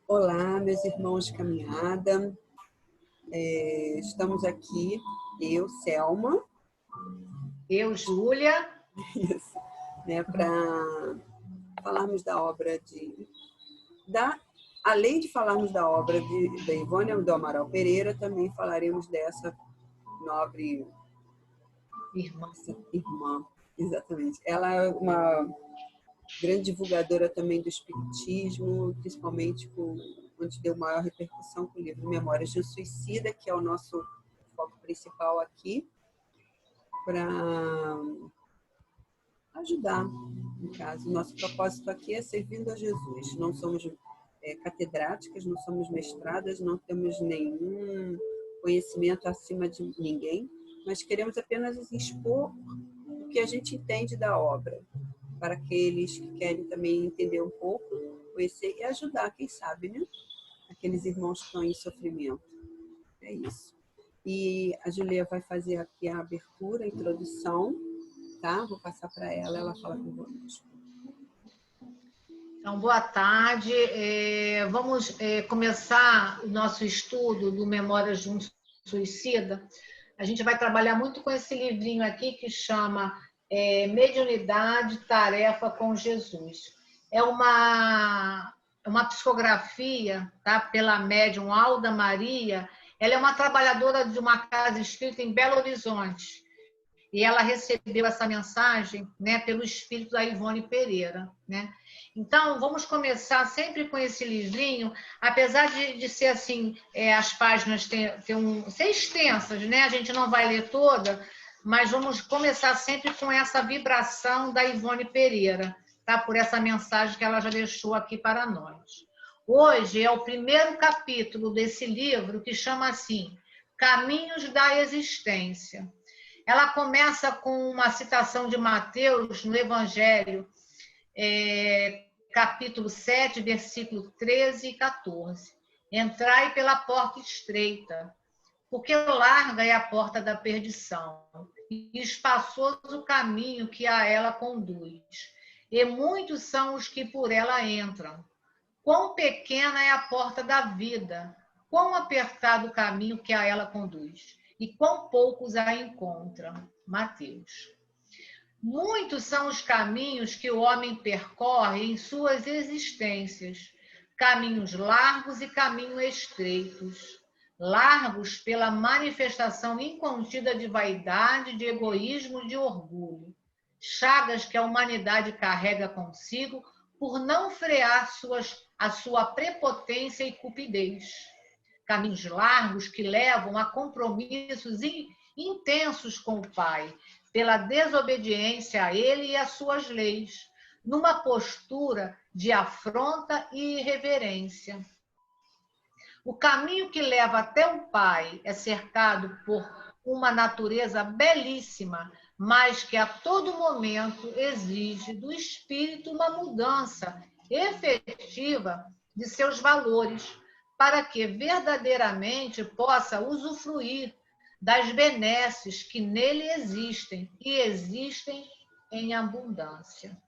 Olá, meus irmãos de caminhada. Estamos aqui, eu, Selma. Eu, Júlia. Isso, né, para falarmos da obra além de falarmos da obra da Ivone do Amaral Pereira, também falaremos dessa nobre irmã. Exatamente. Ela é uma grande divulgadora também do espiritismo, principalmente onde deu maior repercussão com o livro Memórias de um Suicida, que é o nosso foco principal aqui, para ajudar, no caso. O nosso propósito aqui é servindo a Jesus. Não somos catedráticas, não somos mestradas, não temos nenhum conhecimento acima de ninguém, mas queremos apenas expor o que a gente entende da obra, para aqueles que querem também entender um pouco, conhecer e ajudar, quem sabe, né? Aqueles irmãos que estão em sofrimento. É isso. E a Julia vai fazer aqui a abertura, a introdução, tá? Vou passar para ela, ela fala com vocês. Então, boa tarde. Vamos começar o nosso estudo do Memórias de um Suicida. A gente vai trabalhar muito com esse livrinho aqui que chama Mediunidade, Tarefa com Jesus. É uma psicografia, tá? Pela médium Alda Maria. Ela é uma trabalhadora de uma casa espírita em Belo Horizonte. E ela recebeu essa mensagem, né, pelo espírito da Ivone Pereira, né? Então, vamos começar sempre com esse livrinho, apesar de ser assim, as páginas ser extensas, né? A gente não vai ler toda, mas vamos começar sempre com essa vibração da Ivone Pereira, tá? Por essa mensagem que ela já deixou aqui para nós. Hoje é o primeiro capítulo desse livro que chama assim, Caminhos da Existência. Ela começa com uma citação de Mateus no Evangelho, capítulo 7, versículo 13 e 14. Entrai pela porta estreita, porque larga é a porta da perdição, e espaçoso o caminho que a ela conduz, e muitos são os que por ela entram. Quão pequena é a porta da vida, quão apertado o caminho que a ela conduz, e quão poucos a encontram. Mateus. Muitos são os caminhos que o homem percorre em suas existências, caminhos largos e caminhos estreitos. Largos pela manifestação incontida de vaidade, de egoísmo e de orgulho. Chagas que a humanidade carrega consigo por não frear a sua prepotência e cupidez. Caminhos largos que levam a compromissos intensos com o Pai, pela desobediência a Ele e às suas leis, numa postura de afronta e irreverência. O caminho que leva até o Pai é cercado por uma natureza belíssima, mas que a todo momento exige do espírito uma mudança efetiva de seus valores, para que verdadeiramente possa usufruir das benesses que nele existem e existem em abundância.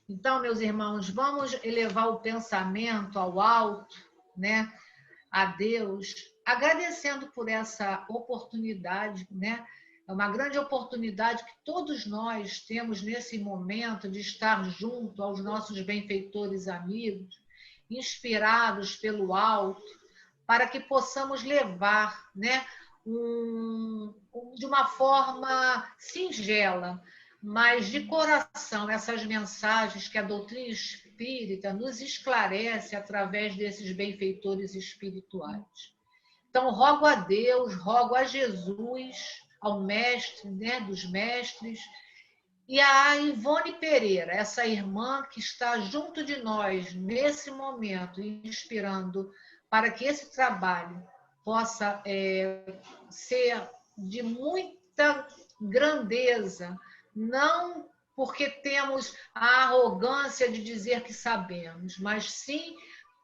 Então, meus irmãos, vamos elevar o pensamento ao alto, né, a Deus, agradecendo por essa oportunidade, né? É uma grande oportunidade que todos nós temos nesse momento de estar junto aos nossos benfeitores amigos, inspirados pelo alto, para que possamos levar, né, de uma forma singela, mas de coração, essas mensagens que a doutrina espírita nos esclarece através desses benfeitores espirituais. Então, rogo a Deus, rogo a Jesus, ao mestre, né, dos mestres, e a Ivone Pereira, essa irmã que está junto de nós nesse momento, inspirando para que esse trabalho possa ser de muita grandeza, não porque temos a arrogância de dizer que sabemos, mas sim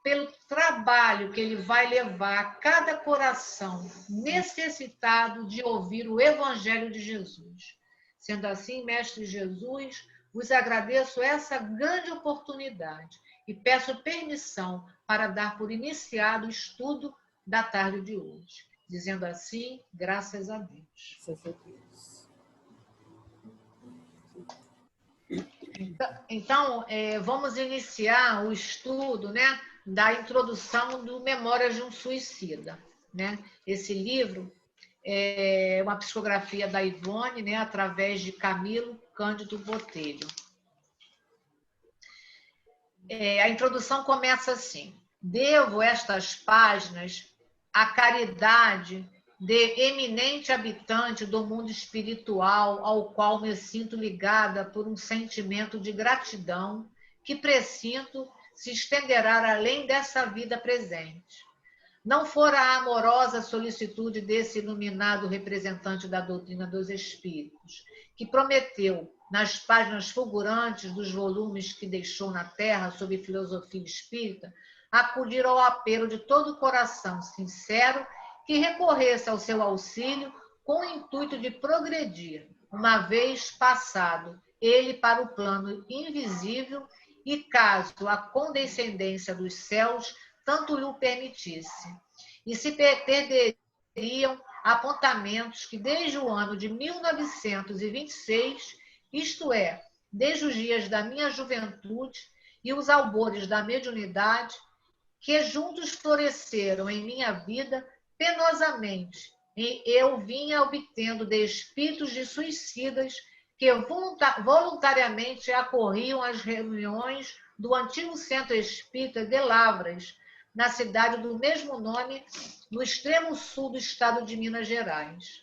pelo trabalho que ele vai levar a cada coração necessitado de ouvir o Evangelho de Jesus. Sendo assim, Mestre Jesus, vos agradeço essa grande oportunidade e peço permissão para dar por iniciado o estudo da tarde de hoje. Dizendo assim, graças a Deus. Graças a Deus. Então, vamos iniciar o estudo, né, da introdução do Memórias de um Suicida. Né? Esse livro é uma psicografia da Ivone, né, através de Camilo Cândido Botelho. A introdução começa assim: devo estas páginas à caridade de eminente habitante do mundo espiritual, ao qual me sinto ligada por um sentimento de gratidão que presinto se estenderá além dessa vida presente. Não fora a amorosa solicitude desse iluminado representante da doutrina dos espíritos, que prometeu, nas páginas fulgurantes dos volumes que deixou na Terra sobre filosofia espírita, acudir ao apelo de todo o coração sincero que recorresse ao seu auxílio com o intuito de progredir, uma vez passado ele para o plano invisível e caso a condescendência dos céus tanto lhe permitisse. E se perderiam apontamentos que desde o ano de 1926, isto é, desde os dias da minha juventude e os albores da mediunidade, que juntos floresceram em minha vida penosamente, e eu vinha obtendo de espíritos de suicidas que voluntariamente acorriam às reuniões do antigo Centro Espírita de Lavras, na cidade do mesmo nome, no extremo sul do estado de Minas Gerais,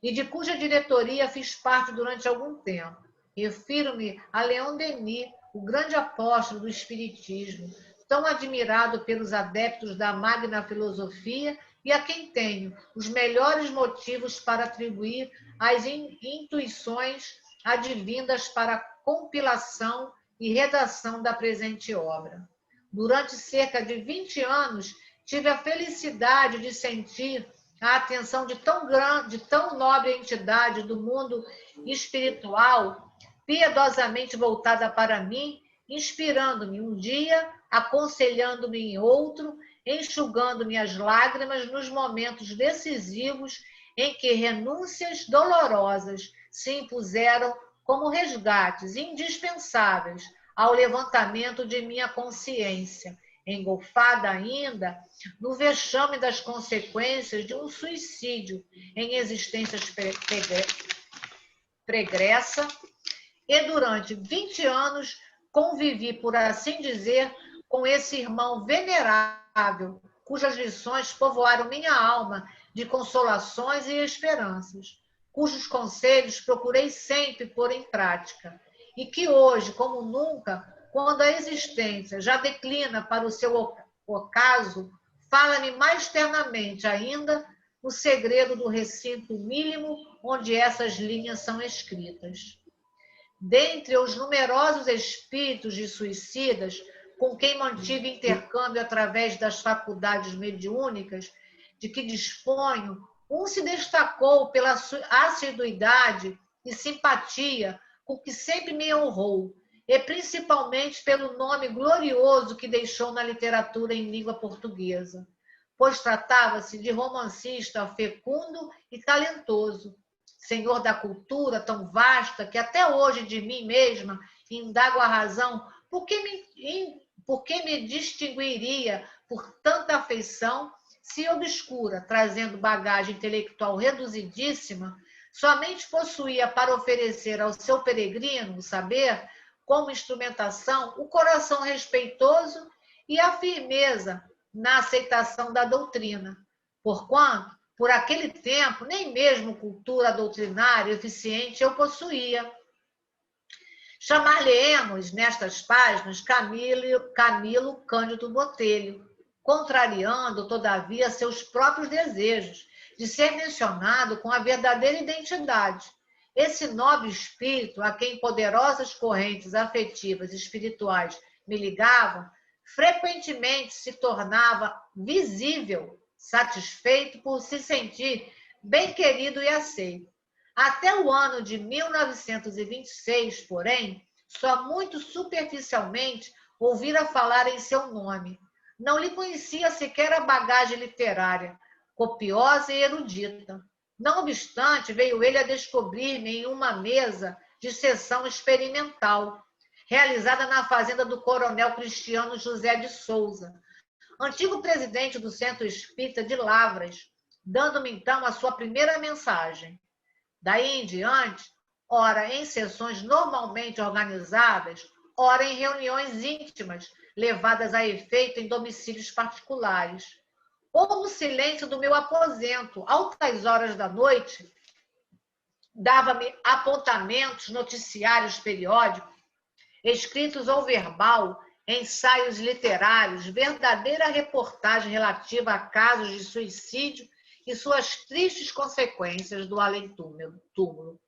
e de cuja diretoria fiz parte durante algum tempo. Refiro-me a Leon Denis, o grande apóstolo do Espiritismo, tão admirado pelos adeptos da magna filosofia e a quem tenho os melhores motivos para atribuir as intuições advindas para a compilação e redação da presente obra. Durante cerca de 20 anos, tive a felicidade de sentir a atenção de tão grande, de tão nobre entidade do mundo espiritual, piedosamente voltada para mim, inspirando-me um dia, aconselhando-me em outro, enxugando-me as lágrimas nos momentos decisivos em que renúncias dolorosas se impuseram como resgates indispensáveis ao levantamento de minha consciência, engolfada ainda no vexame das consequências de um suicídio em existências pregressa, e durante 20 anos convivi, por assim dizer, com esse irmão venerável, cujas lições povoaram minha alma de consolações e esperanças, cujos conselhos procurei sempre pôr em prática, e que hoje, como nunca, quando a existência já declina para o seu ocaso, fala-me mais ternamente ainda no segredo do recinto mínimo onde essas linhas são escritas. Dentre os numerosos espíritos de suicidas com quem mantive intercâmbio através das faculdades mediúnicas de que disponho, um se destacou pela assiduidade e simpatia com que sempre me honrou, e principalmente pelo nome glorioso que deixou na literatura em língua portuguesa, pois tratava-se de romancista fecundo e talentoso, senhor da cultura tão vasta que até hoje de mim mesma indago a razão por que me distinguiria por tanta afeição se obscura, trazendo bagagem intelectual reduzidíssima, somente possuía para oferecer ao seu peregrino o saber, como instrumentação, o coração respeitoso e a firmeza na aceitação da doutrina, porquanto, por aquele tempo, nem mesmo cultura doutrinária eficiente eu possuía. Chamar-lhe-emos, nestas páginas, Camilo Cândido Botelho, contrariando, todavia, seus próprios desejos, de ser mencionado com a verdadeira identidade. Esse nobre espírito, a quem poderosas correntes afetivas e espirituais me ligavam, frequentemente se tornava visível, satisfeito por se sentir bem querido e aceito. Até o ano de 1926, porém, só muito superficialmente ouvira falar em seu nome. Não lhe conhecia sequer a bagagem literária, copiosa e erudita. Não obstante, veio ele a descobrir-me em uma mesa de sessão experimental, realizada na fazenda do coronel Cristiano José de Souza, antigo presidente do Centro Espírita de Lavras, dando-me então a sua primeira mensagem. Daí em diante, ora em sessões normalmente organizadas, ora em reuniões íntimas, levadas a efeito em domicílios particulares, ou no silêncio do meu aposento, altas horas da noite, dava-me apontamentos, noticiários periódicos, escritos ou verbal, ensaios literários, verdadeira reportagem relativa a casos de suicídio e suas tristes consequências do além-túmulo.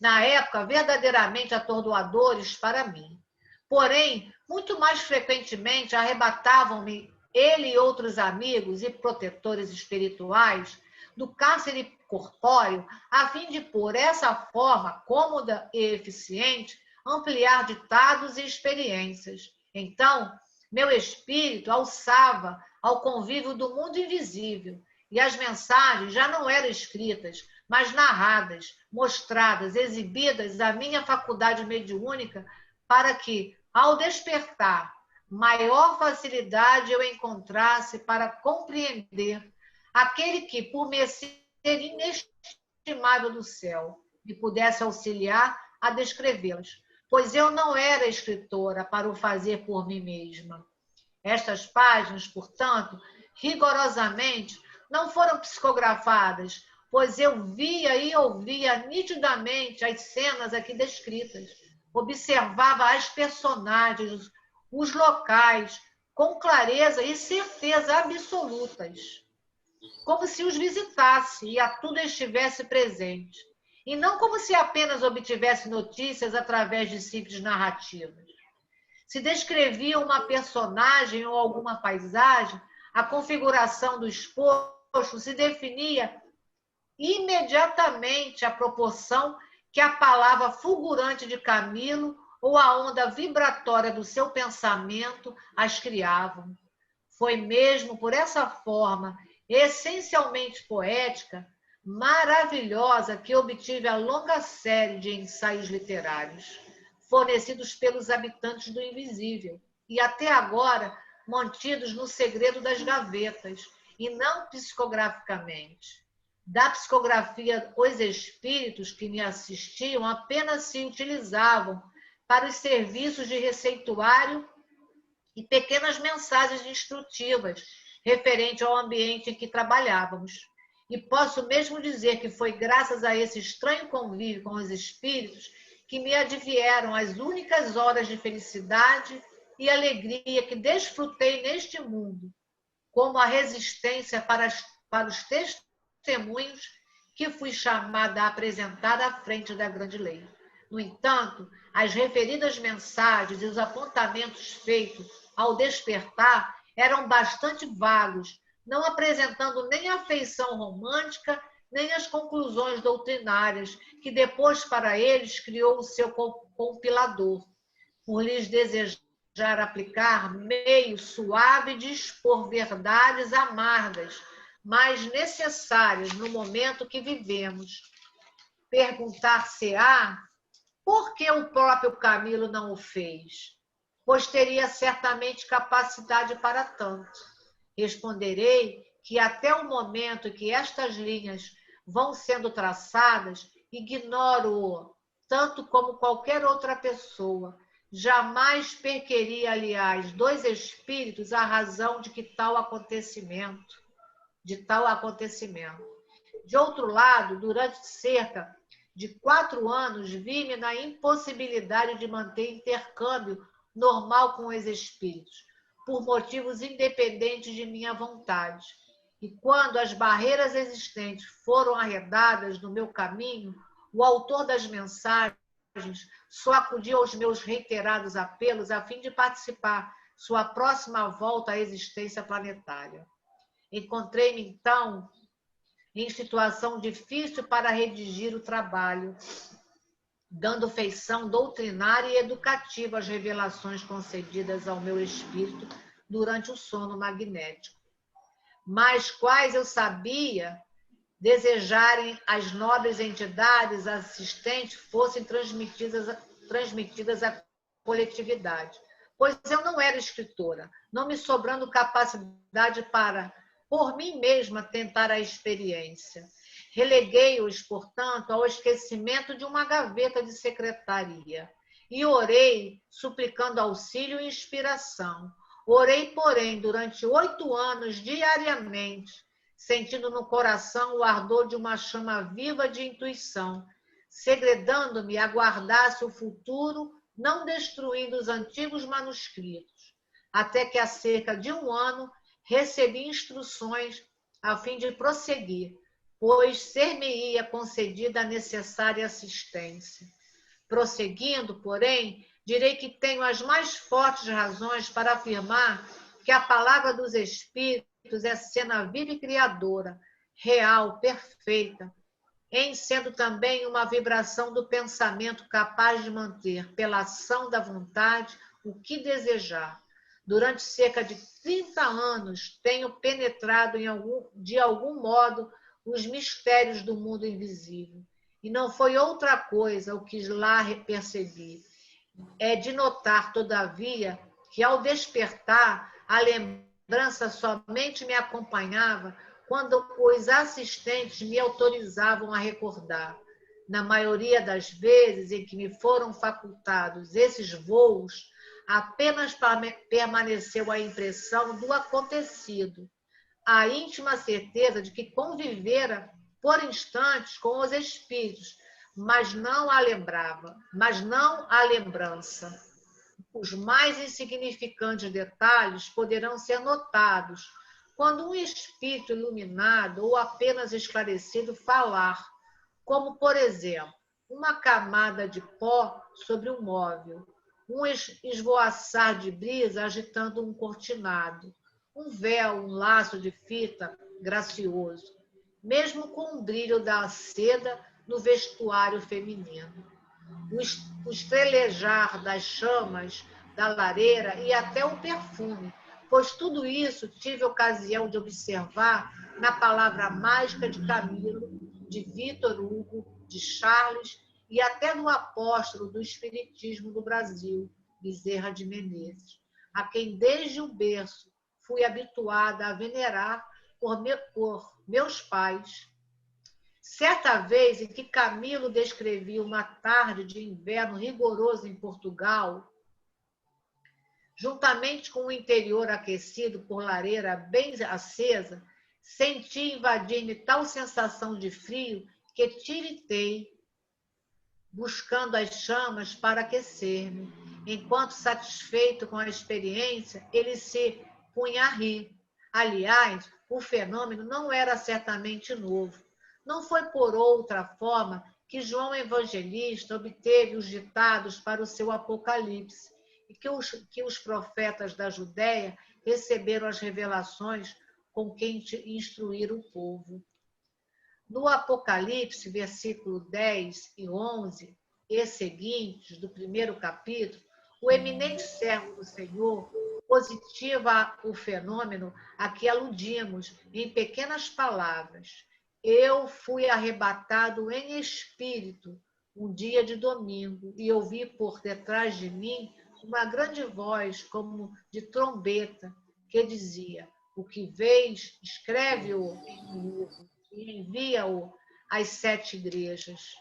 Na época, verdadeiramente atordoadores para mim. Porém, muito mais frequentemente arrebatavam-me ele e outros amigos e protetores espirituais do cárcere corpóreo, a fim de, por essa forma cômoda e eficiente, ampliar ditados e experiências. Então, meu espírito alçava ao convívio do mundo invisível, e as mensagens já não eram escritas, mas narradas, mostradas, exibidas à minha faculdade mediúnica, para que, ao despertar, maior facilidade eu encontrasse para compreender aquele que, por me ser inestimável do céu, me pudesse auxiliar a descrevê-las, pois eu não era escritora para o fazer por mim mesma. Estas páginas, portanto, rigorosamente, não foram psicografadas, pois eu via e ouvia nitidamente as cenas aqui descritas, observava as personagens, os locais, com clareza e certeza absolutas, como se os visitasse e a tudo estivesse presente, e não como se apenas obtivesse notícias através de simples narrativas. Se descrevia uma personagem ou alguma paisagem, a configuração do exposto se definia imediatamente à proporção que a palavra fulgurante de Camilo ou a onda vibratória do seu pensamento as criavam. Foi mesmo por essa forma, essencialmente poética, maravilhosa, que obtive a longa série de ensaios literários, fornecidos pelos habitantes do invisível, e até agora mantidos no segredo das gavetas, e não psicograficamente. Da psicografia, os espíritos que me assistiam apenas se utilizavam para os serviços de receituário e pequenas mensagens instrutivas referente ao ambiente em que trabalhávamos. E posso mesmo dizer que foi graças a esse estranho convívio com os espíritos que me advieram as únicas horas de felicidade e alegria que desfrutei neste mundo, como a resistência para os testemunhos que fui chamada a apresentar à frente da grande lei. No entanto, as referidas mensagens e os apontamentos feitos ao despertar eram bastante vagos, não apresentando nem a feição romântica, nem as conclusões doutrinárias que depois para eles criou o seu compilador, por lhes desejar aplicar meio suave de expor verdades amargas, mas necessárias no momento que vivemos. Perguntar-se-á por que o próprio Camilo não o fez, pois teria certamente capacidade para tanto. Responderei que até o momento que estas linhas vão sendo traçadas, ignoro-o, tanto como qualquer outra pessoa. Jamais perqueria, aliás, dois espíritos a razão de tal acontecimento. De outro lado, durante cerca de 4 anos, vi-me na impossibilidade de manter intercâmbio normal com os espíritos, por motivos independentes de minha vontade. E quando as barreiras existentes foram arredadas no meu caminho, o autor das mensagens só acudiu aos meus reiterados apelos a fim de participar sua próxima volta à existência planetária. Encontrei-me, então, em situação difícil para redigir o trabalho dando feição doutrinária e educativa às revelações concedidas ao meu espírito durante o sono magnético, mas quais eu sabia desejarem as nobres entidades assistentes fossem transmitidas à coletividade. Pois eu não era escritora, não me sobrando capacidade para, por mim mesma, tentar a experiência. Releguei-os, portanto, ao esquecimento de uma gaveta de secretaria e orei, suplicando auxílio e inspiração. Orei, porém, durante 8 anos, diariamente, sentindo no coração o ardor de uma chama viva de intuição, segredando-me aguardasse o futuro, não destruindo os antigos manuscritos, até que há cerca de 1 ano recebi instruções a fim de prosseguir, pois ser-me-ia concedida a necessária assistência. Prosseguindo, porém, direi que tenho as mais fortes razões para afirmar que a palavra dos Espíritos é cena viva e criadora, real, perfeita, em sendo também uma vibração do pensamento capaz de manter, pela ação da vontade, o que desejar. Durante cerca de 30 anos, tenho penetrado de algum modo os mistérios do mundo invisível. E não foi outra coisa o que lá percebi. É de notar, todavia, que ao despertar, a lembrança somente me acompanhava quando os assistentes me autorizavam a recordar. Na maioria das vezes em que me foram facultados esses voos, apenas permaneceu a impressão do acontecido, a íntima certeza de que convivera por instantes com os espíritos, mas não a lembrança. Os mais insignificantes detalhes poderão ser notados quando um espírito iluminado ou apenas esclarecido falar, como, por exemplo, uma camada de pó sobre um móvel, um esvoaçar de brisa agitando um cortinado, um véu, um laço de fita gracioso, mesmo com o brilho da seda no vestuário feminino. O estrelejar das chamas da lareira e até o perfume, pois tudo isso tive ocasião de observar na palavra mágica de Camilo, de Vitor Hugo, de Charles e até do apóstolo do Espiritismo do Brasil, Bezerra de Menezes, a quem desde o berço fui habituada a venerar por meus pais. Certa vez em que Camilo descrevia uma tarde de inverno rigoroso em Portugal, juntamente com o interior aquecido por lareira bem acesa, senti invadir-me tal sensação de frio que tiritei, buscando as chamas para aquecer-me. Enquanto, satisfeito com a experiência, ele se punha a rir. Aliás, o fenômeno não era certamente novo. Não foi por outra forma que João Evangelista obteve os ditados para o seu Apocalipse e que os profetas da Judéia receberam as revelações com quem instruir o povo. No Apocalipse, versículo 10 e 11 e seguintes do 1º capítulo, o eminente servo do Senhor positiva o fenômeno a que aludimos em pequenas palavras. Eu fui arrebatado em espírito um dia de domingo e ouvi por detrás de mim uma grande voz como de trombeta que dizia: o que vês, escreve-o em um livro e envia-o às 7 igrejas,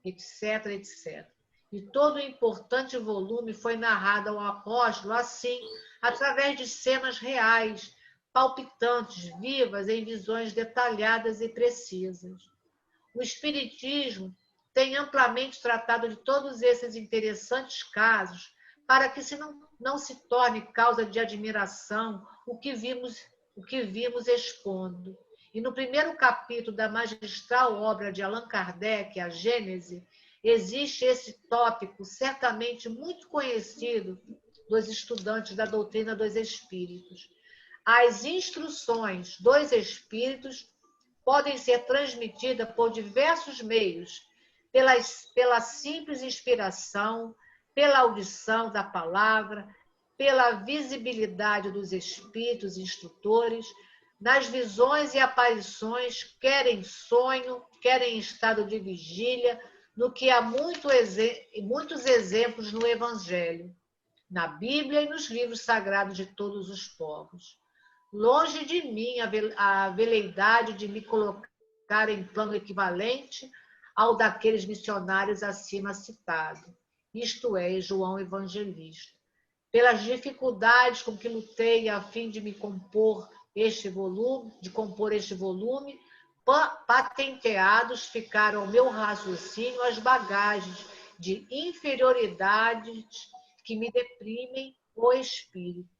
etc, etc. E todo o importante volume foi narrado ao apóstolo assim, através de cenas reais, palpitantes, vivas, em visões detalhadas e precisas. O Espiritismo tem amplamente tratado de todos esses interessantes casos para que não se torne causa de admiração o que vimos expondo. E no 1º capítulo da magistral obra de Allan Kardec, A Gênese, existe esse tópico certamente muito conhecido dos estudantes da doutrina dos espíritos. As instruções dos espíritos podem ser transmitidas por diversos meios, pela simples inspiração, pela audição da palavra, pela visibilidade dos espíritos instrutores, nas visões e aparições, quer em sonho, quer em estado de vigília, no que há muitos exemplos no Evangelho, na Bíblia e nos livros sagrados de todos os povos. Longe de mim a veleidade de me colocar em plano equivalente ao daqueles missionários acima citados, isto é, João Evangelista. Pelas dificuldades com que lutei a fim de compor este volume, patenteados ficaram ao meu raciocínio as bagagens de inferioridades que me deprimem o espírito.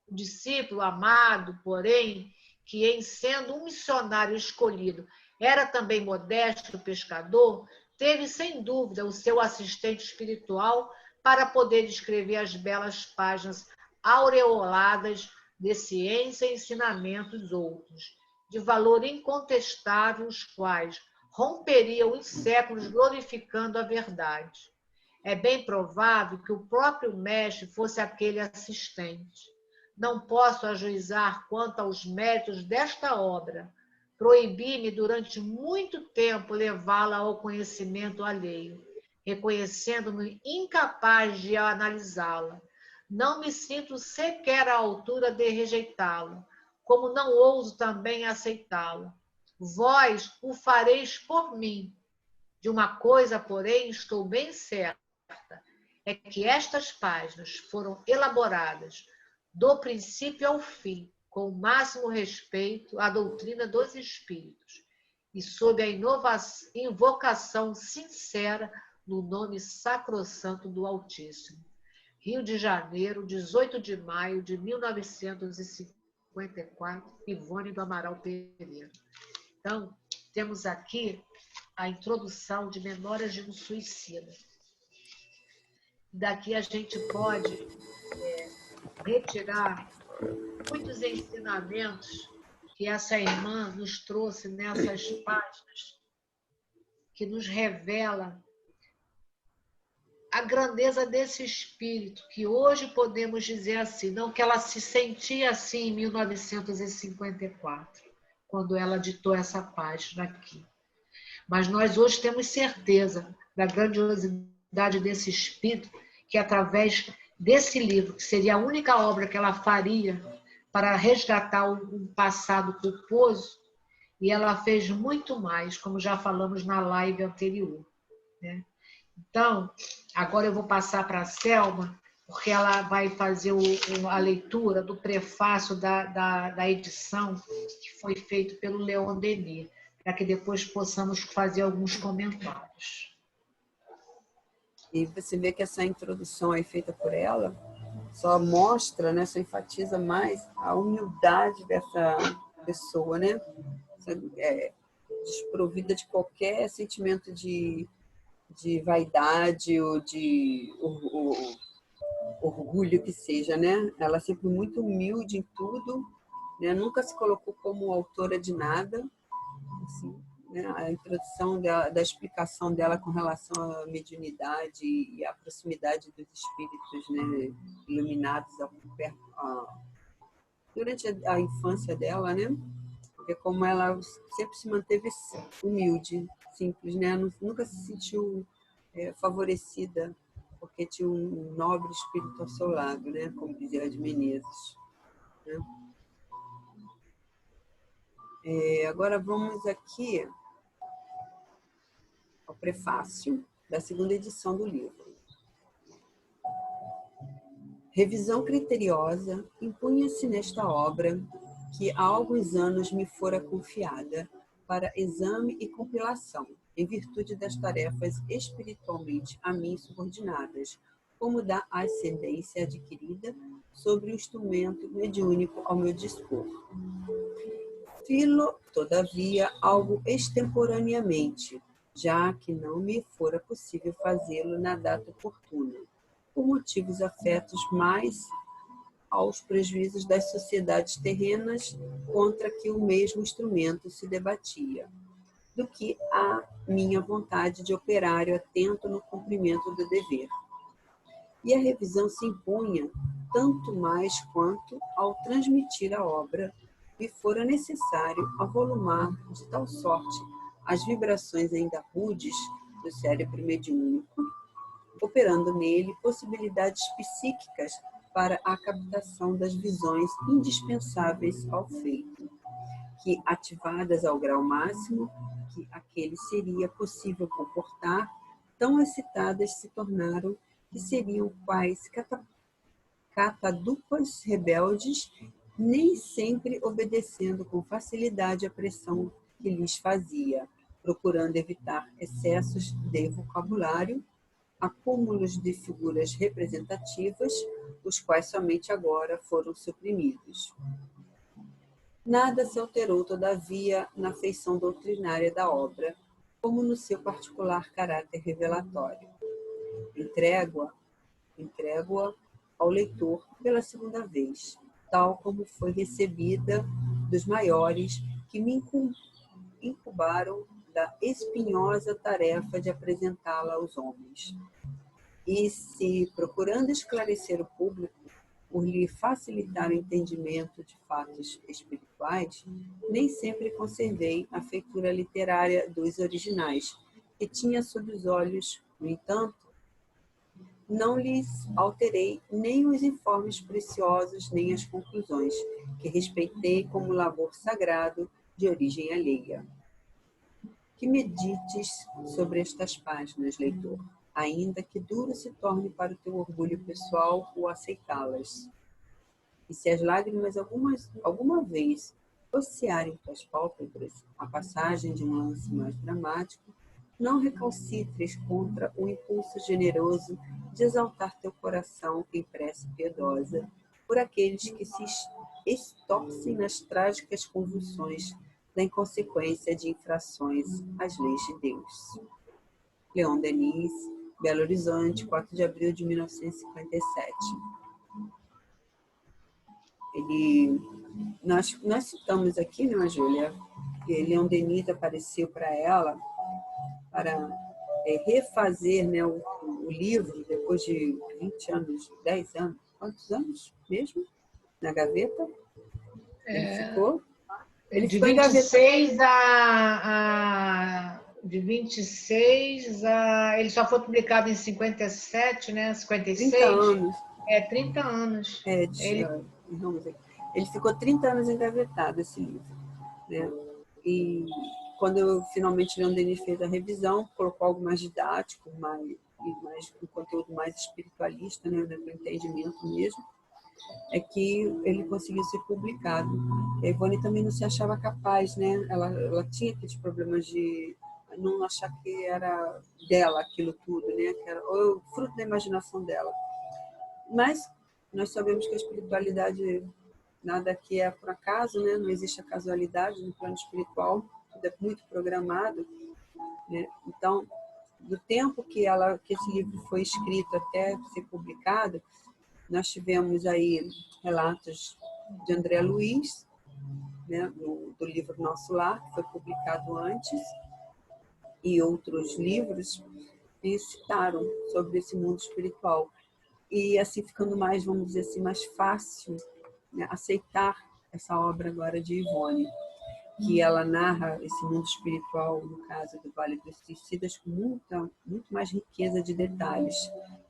O discípulo amado, porém, que em sendo um missionário escolhido, era também modesto pescador, teve sem dúvida o seu assistente espiritual para poder escrever as belas páginas aureoladas de ciência e ensinamentos outros, de valor incontestável, os quais romperiam os séculos glorificando a verdade. É bem provável que o próprio mestre fosse aquele assistente. Não posso ajuizar quanto aos méritos desta obra. Proibi-me durante muito tempo levá-la ao conhecimento alheio, reconhecendo-me incapaz de analisá-la. Não me sinto sequer à altura de rejeitá-la, como não ouso também aceitá-la. Vós o fareis por mim. De uma coisa, porém, estou bem certa, é que estas páginas foram elaboradas do princípio ao fim, com o máximo respeito à doutrina dos espíritos e sob a invocação sincera no nome sacrossanto do Altíssimo. Rio de Janeiro, 18 de maio de 1954, Ivone do Amaral Pereira. Então, temos aqui a introdução de Memórias de um Suicida. Daqui a gente pode retirar muitos ensinamentos que essa irmã nos trouxe nessas páginas, que nos revela a grandeza desse espírito, que hoje podemos dizer assim, não que ela se sentia assim em 1954, quando ela ditou essa página aqui. Mas nós hoje temos certeza da grandiosidade desse espírito, que através desse livro, que seria a única obra que ela faria para resgatar um passado culposo, e ela fez muito mais, como já falamos na live anterior, né? Então, agora eu vou passar para a Selma, porque ela vai fazer a leitura do prefácio da edição que foi feito pelo Leon Denis, para que depois possamos fazer alguns comentários. E você vê que essa introdução aí feita por ela só mostra, né, só enfatiza mais a humildade dessa pessoa, né? Desprovida de qualquer sentimento de vaidade ou de orgulho que seja, né? Ela sempre muito humilde em tudo, né? Nunca se colocou como autora de nada, assim, né? A introdução da explicação dela com relação à mediunidade e à proximidade dos espíritos, né, iluminados durante a infância dela, né? Porque como ela sempre se manteve humilde, simples, né? Nunca se sentiu favorecida porque tinha um nobre espírito ao seu lado, né? Como dizia de Menezes, né? Agora vamos aqui ao prefácio da segunda edição do livro. Revisão criteriosa impunha-se nesta obra, que há alguns anos me fora confiada para exame e compilação, em virtude das tarefas espiritualmente a mim subordinadas, como da ascendência adquirida sobre o instrumento mediúnico ao meu dispor. Filo, todavia, algo extemporaneamente, já que não me fora possível fazê-lo na data oportuna, por motivos afetos mais aos prejuízos das sociedades terrenas contra que o mesmo instrumento se debatia, do que a minha vontade de operário atento no cumprimento do dever. E a revisão se impunha tanto mais quanto, ao transmitir a obra, me fora necessário avolumar de tal sorte as vibrações ainda rudes do cérebro mediúnico, operando nele possibilidades psíquicas para a captação das visões indispensáveis ao feito, que, ativadas ao grau máximo que aquele seria possível comportar, tão excitadas se tornaram que seriam quais catadupas rebeldes, nem sempre obedecendo com facilidade à pressão que lhes fazia, procurando evitar excessos de vocabulário, acúmulos de figuras representativas, os quais somente agora foram suprimidos. Nada se alterou, todavia, na feição doutrinária da obra, como no seu particular caráter revelatório. Entrego-a ao leitor pela segunda vez, tal como foi recebida dos maiores que me incubaram da espinhosa tarefa de apresentá-la aos homens. E se, procurando esclarecer o público, por lhe facilitar o entendimento de fatos espirituais, nem sempre conservei a feitura literária dos originais, que tinha sob os olhos. No entanto, não lhes alterei nem os informes preciosos, nem as conclusões, que respeitei como labor sagrado de origem alheia. Que medites sobre estas páginas, leitor, ainda que duro se torne para o teu orgulho pessoal o aceitá-las. E se as lágrimas alguma vez rociarem tuas pálpebras a passagem de um lance mais dramático, não recalcitres contra o impulso generoso de exaltar teu coração em prece piedosa por aqueles que se estorcem nas trágicas convulsões da inconsequência de infrações às leis de Deus. Leon Denis, Belo Horizonte, 4 de abril de 1957. Nós citamos aqui, né, Júlia, que Leon Denis apareceu para ela para refazer, né, o livro depois de 20 anos, 10 anos, quantos anos mesmo? Na gaveta? Ele ficou de 26 de 26 a... Ele só foi publicado em 57, né? 56? 30 anos. 30 anos. Ele ficou 30 anos engavetado, esse livro, né? E quando finalmente Leon Denis fez a revisão, colocou algo mais didático, um conteúdo mais espiritualista, né, do entendimento mesmo, é que ele conseguiu ser publicado. E a Ivone também não se achava capaz, né? Ela tinha aqueles problemas de não achar que era dela aquilo tudo, né? Que era ou fruto da imaginação dela. Mas nós sabemos que a espiritualidade, nada aqui é por acaso, né? Não existe a casualidade no plano espiritual, tudo é muito programado, né? Então, do tempo que esse livro foi escrito até ser publicado, nós tivemos aí relatos de André Luiz, né, do livro Nosso Lar, que foi publicado antes, e outros livros que citaram sobre esse mundo espiritual. E assim ficando mais, vamos dizer assim, mais fácil, né, aceitar essa obra agora de Ivone, que ela narra esse mundo espiritual, no caso do Vale dos Suicidas, com muito mais riqueza de detalhes,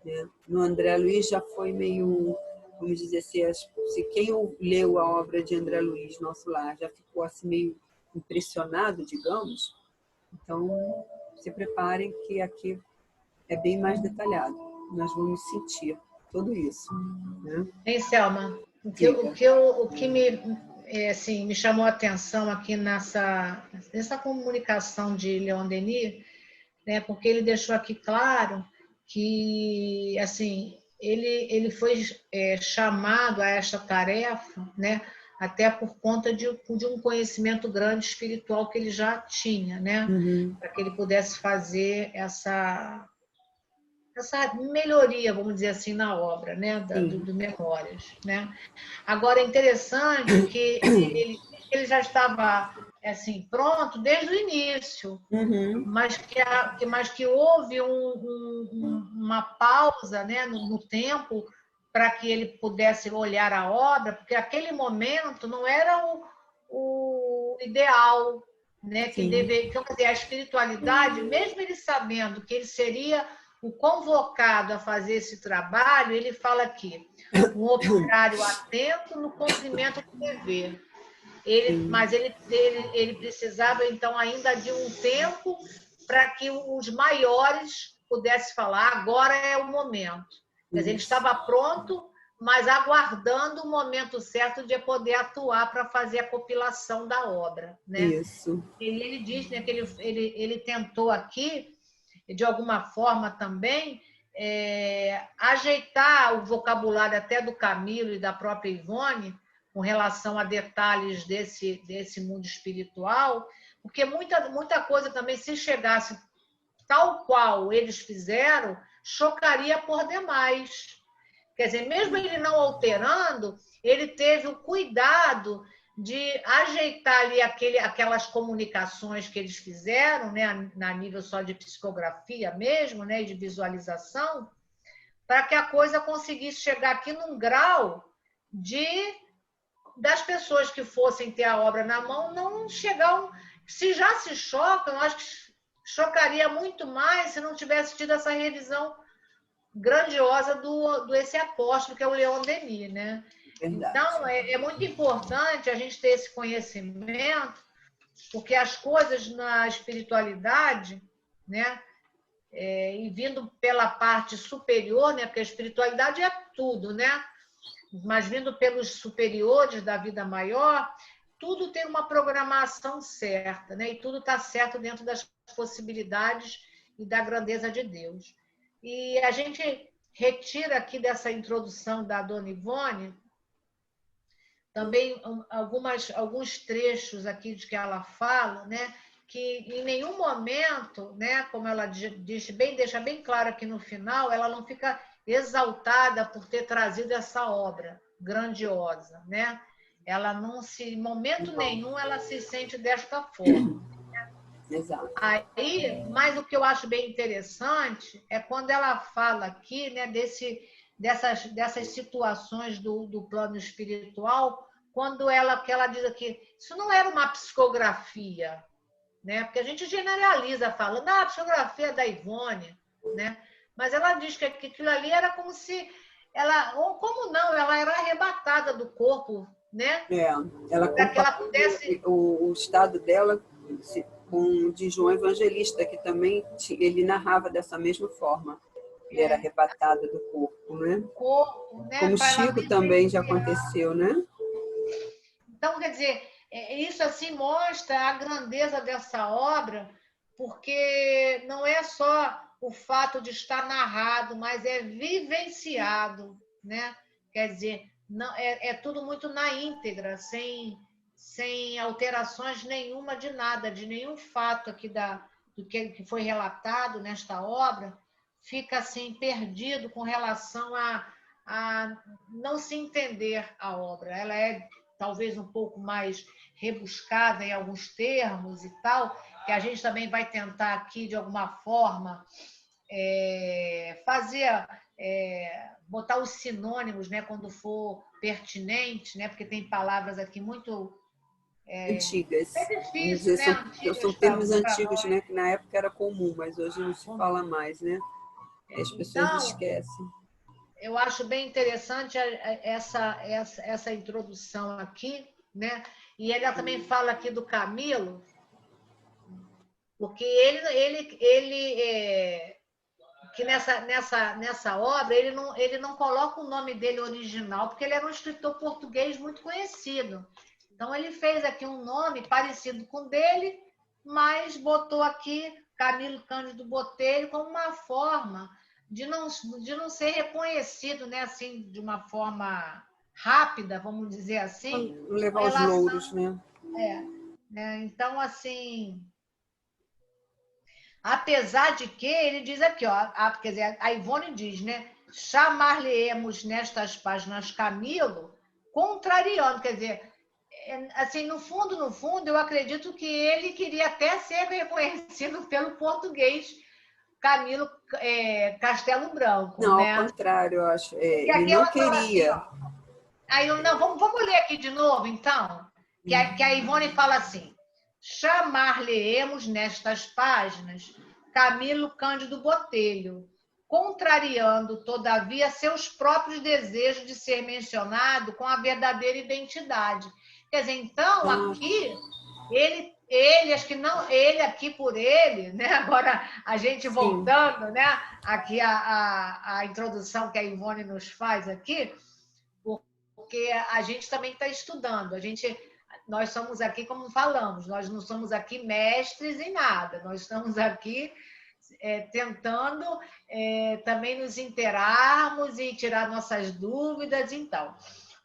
né? No André Luiz já foi meio, vamos dizer assim, se quem leu a obra de André Luiz, Nosso Lar, já ficou assim meio impressionado, digamos, então se preparem que aqui é bem mais detalhado, nós vamos sentir tudo isso, né? Hein, Selma? O que me chamou a atenção aqui nessa comunicação de Leon Denis, né, porque ele deixou aqui claro que assim, ele foi chamado a esta tarefa, né, até por conta de um conhecimento grande espiritual que ele já tinha, né, para que ele pudesse fazer essa melhoria, vamos dizer assim, na obra, né, do Memórias, né. Agora, é interessante que ele já estava assim, pronto desde o início, Uhum. mas que houve uma pausa, né, no tempo para que ele pudesse olhar a obra, porque aquele momento não era o ideal, né, que Sim. deve, quer dizer, a espiritualidade, mesmo ele sabendo que ele seria o convocado a fazer esse trabalho, ele fala aqui, um operário atento no cumprimento do dever. Mas ele precisava, então, ainda de um tempo para que os maiores pudessem falar, agora é o momento. Quer dizer, ele Isso. estava pronto, mas aguardando o momento certo de poder atuar para fazer a compilação da obra, né? Isso. E ele diz, né, que ele tentou aqui, de alguma forma também, ajeitar o vocabulário até do Camilo e da própria Ivone, com relação a detalhes desse mundo espiritual, porque muita coisa também, se chegasse tal qual eles fizeram, chocaria por demais. Quer dizer, mesmo ele não alterando, ele teve o cuidado de ajeitar ali aquelas comunicações que eles fizeram, né, na nível só de psicografia mesmo, né, e de visualização, para que a coisa conseguisse chegar aqui num grau das pessoas que fossem ter a obra na mão não chegar. Se já se chocam, eu acho que chocaria muito mais se não tivesse tido essa revisão grandiosa do esse apóstolo, que é o Leon Denis, né? Verdade. Então, é muito importante a gente ter esse conhecimento, porque as coisas na espiritualidade, né? E vindo pela parte superior, né? Porque a espiritualidade é tudo, né? Mas vindo pelos superiores da vida maior, tudo tem uma programação certa, né? E tudo está certo dentro das possibilidades e da grandeza de Deus. E a gente retira aqui dessa introdução da Dona Ivone também alguns trechos aqui de que ela fala, né? Que em nenhum momento, né, como ela deixa bem claro aqui no final, ela não fica exaltada por ter trazido essa obra grandiosa, né? Ela não se, em momento nenhum, ela se sente desta forma. Exato. Aí, mas o que eu acho bem interessante é quando ela fala aqui, né, dessas situações do plano espiritual, quando que ela diz aqui, isso não era uma psicografia, né? Porque a gente generaliza falando, a psicografia da Ivone, né? Mas ela diz que aquilo ali era como se ela, ou como não, ela era arrebatada do corpo, né? Ela Para que ela comparou pudesse o estado dela com o de João Evangelista, que também ele narrava dessa mesma forma. Ele era arrebatado do corpo, né? corpo, né? Como Para ela Chico também já vivenciar. aconteceu, né? Então, quer dizer, isso assim mostra a grandeza dessa obra, porque não é só o fato de estar narrado, mas é vivenciado, né? Quer dizer, não, é tudo muito na íntegra, sem alterações nenhuma de nada, de nenhum fato aqui do que foi relatado nesta obra, fica assim perdido com relação a não se entender a obra. Ela é talvez um pouco mais rebuscada em alguns termos e tal, que a gente também vai tentar aqui, de alguma forma, fazer, botar os sinônimos, né, quando for pertinente, né, porque tem palavras aqui muito Antigas. Vamos difícil, dizer, né, são antigas termos para antigos, nós. né? Que na época era comum, mas hoje não se fala mais, né? E as pessoas Então, esquecem. eu acho bem interessante essa introdução aqui, né? E ela também fala aqui do Camilo, porque que nessa obra ele não coloca o nome dele original, porque ele era um escritor português muito conhecido. Então ele fez aqui um nome parecido com o dele, mas botou aqui Camilo Cândido Botelho como uma forma de não ser reconhecido, né, assim, de uma forma rápida, vamos dizer assim, Não com levar os louros, relação. né? Né? Então, assim, apesar de que ele diz aqui, ó, quer dizer, a Ivone diz, né? Chamar-lhe-emos nestas páginas Camilo, contrariando, quer dizer, assim, no fundo, eu acredito que ele queria até ser reconhecido pelo português Camilo Castelo Branco, Não, ao né? contrário, eu acho. E Ele aqui não ela fala assim, queria. ó. Aí não, vamos ler aqui de novo, então. Que a Ivone fala assim: chamar-lhe-emos nestas páginas Camilo Cândido Botelho, contrariando, todavia, seus próprios desejos de ser mencionado com a verdadeira identidade. Quer dizer, então, aqui, acho que não, ele aqui por ele, né? Agora, a gente voltando, né? Aqui a introdução que a Ivone nos faz aqui, porque a gente também está estudando, nós somos aqui, como falamos, nós não somos aqui mestres em nada, nós estamos aqui tentando também nos inteirarmos e tirar nossas dúvidas. Então,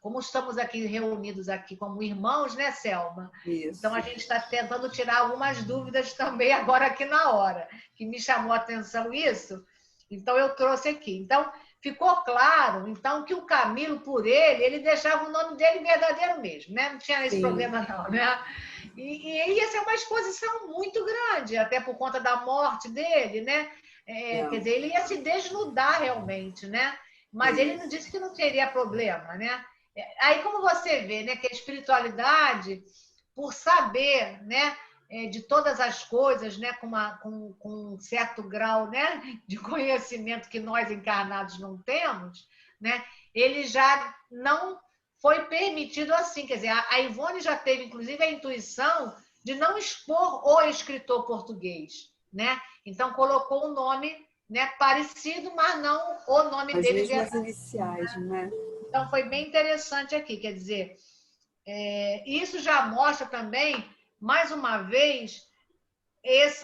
como estamos aqui reunidos aqui como irmãos, né, Selma? Isso. Então, a gente está tentando tirar algumas dúvidas também agora aqui na hora, que me chamou a atenção isso, então eu trouxe aqui. Então, ficou claro, então, que o Camilo, por ele deixava o nome dele verdadeiro mesmo, né? Não tinha esse problema, não, né? E essa é uma exposição muito grande, até por conta da morte dele, né? Quer dizer, ele ia se desnudar realmente, né? Mas ele não disse que não teria problema, né? Aí, como você vê, né, que a espiritualidade, por saber, né, de todas as coisas, né, com um certo grau, né, de conhecimento que nós encarnados não temos, né, ele já não foi permitido assim. Quer dizer, a Ivone já teve, inclusive, a intuição de não expor o escritor português, né? Então, colocou um nome, né, parecido, mas não o nome dele. As mesmas iniciais, né? Então, foi bem interessante aqui. Quer dizer, isso já mostra também, mais uma vez, essa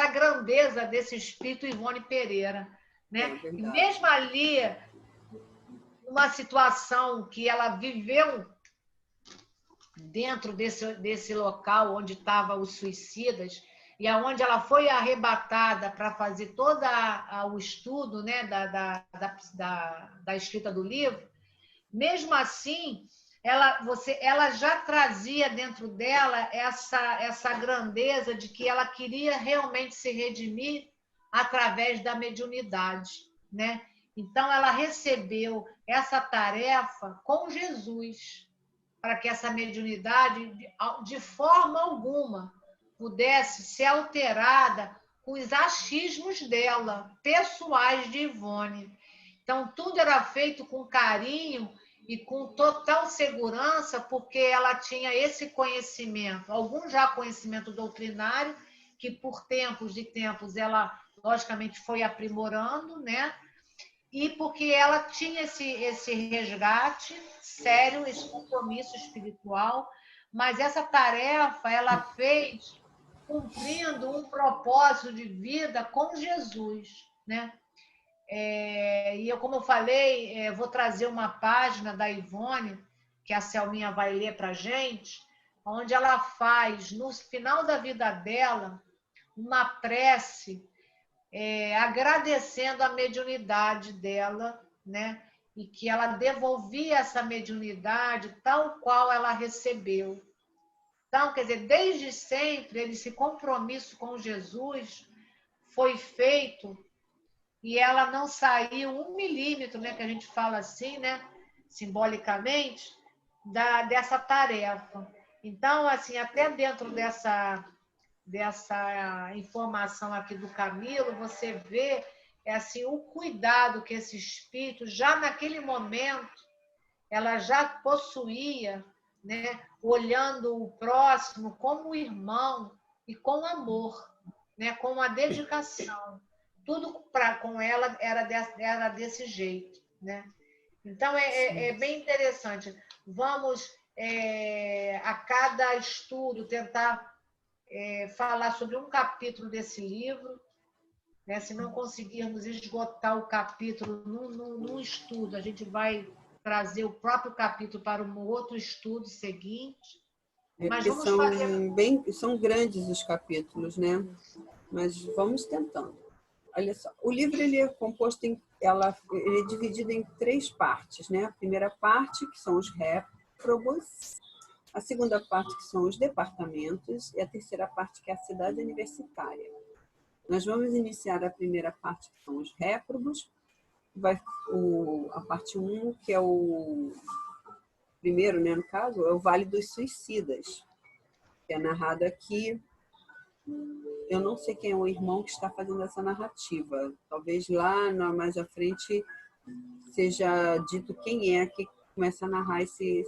grandeza desse espírito Ivone Pereira, né? E mesmo ali, numa situação que ela viveu dentro desse local onde estavam os suicidas e aonde ela foi arrebatada para fazer todo o estudo, né, da escrita do livro, mesmo assim, ela já trazia dentro dela essa grandeza de que ela queria realmente se redimir através da mediunidade, né? Então, ela recebeu essa tarefa com Jesus, para que essa mediunidade, de forma alguma, pudesse ser alterada com os achismos dela, pessoais de Ivone. Então, tudo era feito com carinho e com total segurança, porque ela tinha esse conhecimento, algum já conhecimento doutrinário, que por tempos ela, logicamente, foi aprimorando, né? E porque ela tinha esse resgate sério, esse compromisso espiritual, mas essa tarefa ela fez cumprindo um propósito de vida com Jesus, né? E como eu falei, vou trazer uma página da Ivone, que a Selminha vai ler para a gente, onde ela faz, no final da vida dela, uma prece agradecendo a mediunidade dela, né? E que ela devolvia essa mediunidade tal qual ela recebeu. Então, quer dizer, desde sempre, esse compromisso com Jesus foi feito e ela não saiu 1 milímetro, né, que a gente fala assim, né, simbolicamente, dessa tarefa. Então, assim, até dentro dessa informação aqui do Camilo, você vê assim, o cuidado que esse espírito, já naquele momento, ela já possuía, né, olhando o próximo como irmão e com amor, né, com a dedicação. Tudo com ela era desse jeito, né? Então, é bem interessante. Vamos, a cada estudo, tentar falar sobre um capítulo desse livro, né? Se não conseguirmos esgotar o capítulo num estudo, a gente vai trazer o próprio capítulo para um outro estudo seguinte. Mas vamos são grandes os capítulos, né? Mas vamos tentando. Olha só, o livro ele é composto ele é dividido em 3 partes, né? A primeira parte, que são os réprobos, a segunda parte, que são os departamentos, e a terceira parte, que é a cidade universitária. Nós vamos iniciar a primeira parte, que são os réprobos, a parte 1, que é o primeiro, né, no caso, é o Vale dos Suicidas, que é narrado aqui. Eu não sei quem é o irmão que está fazendo essa narrativa. Talvez lá mais à frente seja dito quem é que começa a narrar esse